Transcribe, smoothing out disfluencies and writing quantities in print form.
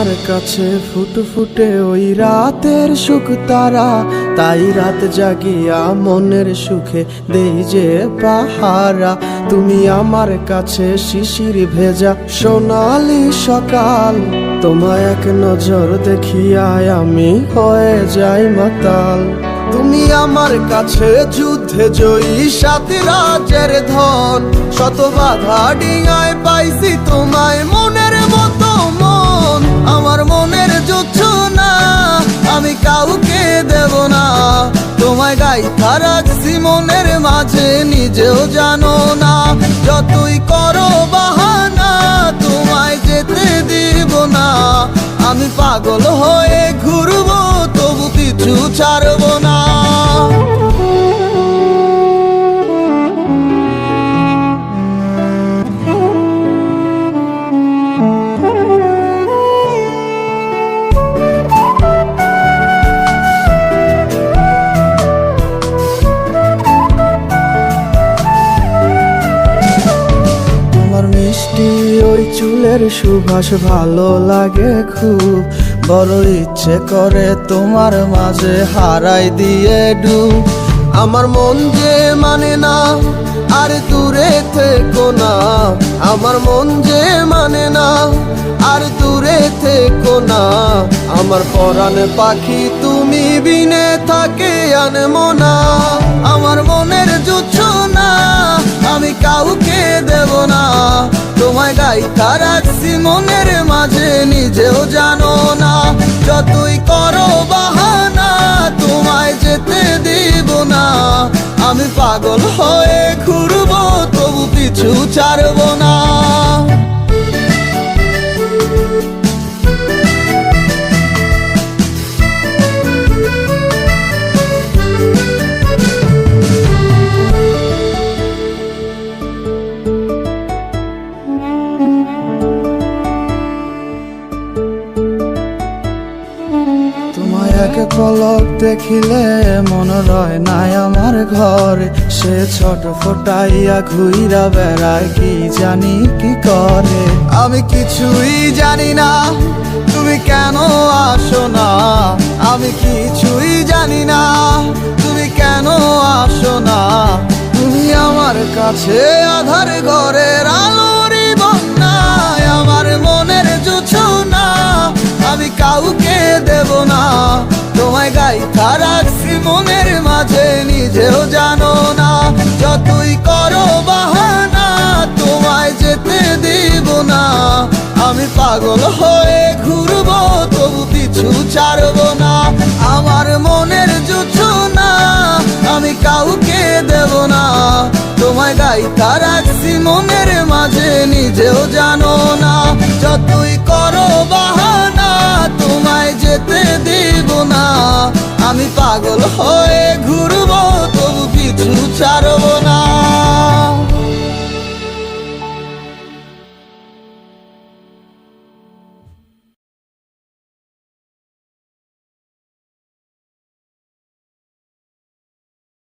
আমার কাছে ফুটফুটে ওই রাতের সুখ তারা, তাই রাত জাগিয়া মনের সুখে দেই যে পাহারা। তুমি আমার কাছে শিশির ভেজা সোনালি সকাল, তোমায় এক নজর দেখিয়ায় আমি হয়ে যাই মাতাল। তুমি আমার কাছে যুদ্ধে জয়ী সাত রাজের ধন, শত বাধা ডিঙায় পাইছি তোমায় মনের মতো মন। আমার মনের জোছনা আমি কাউকে দেব না, তোমায় গাইথা রাখছি মনের মাঝে নিজেও জানো না। যতই করো বাহানা তোমায় যেতে দিব না, আমি পাগল হয়ে ঘুরবো তবু কিছু ছাড়বো না। মিষ্টি ওই চুলের সুবাস ভালো লাগে খুব, বড় ইচ্ছে করে তোমার মাঝে হারাই দিয়ে ডুব। আমার মন যে মানে না আর দূরে থেকো না, আমার মন যে মানে না আর দূরে থেকো না। আমার পরাণ পাখি তুমি বিনে থাকে আনমো না, আমার মনের জোছনা আমি কাউকে দেব না। তোমায় গাইথা রাখছি মনের মাঝে নিজেও জানো না, যতই করো বাহানা তোমায় যেতে দিব না। আমি পাগল হয়ে ঘুরবো তবু পিছু ছাড়বো না। এক পলক দেখিলে মন রয় নাই আমার ঘরে, সে ছোট ফোটাইয়া ঘুইরা বেড়ায় কি জানি কি করে। আমি কিছুই জানি না তুমি কেন আসো না, আমি কিছুই জানি না তুমি কেন আসো না। তুমি আমার কাছে আধার ঘরের আলোরই বন্যায়, আমার মনের জোছনা আমি কাউকে দেব না। তোমায় গাইথা রাখছি মনের মাঝে নিজেও জানো না, যতই করো বাহানা তোমায় যেতে দিব না। আমি পাগল হয়ে ঘুরবো তবু পিছু ছাড়বো না। আমার মনের জোছনা আমি কাউকে দেব না, তোমায় গাইথা রাখছি মনের মাঝে নিজেও জানো না। যতই করো বাহানা তোমায় যেতে দিব না, আমি পাগল হয়ে ঘুরবো তবু পিছু ছাড়ো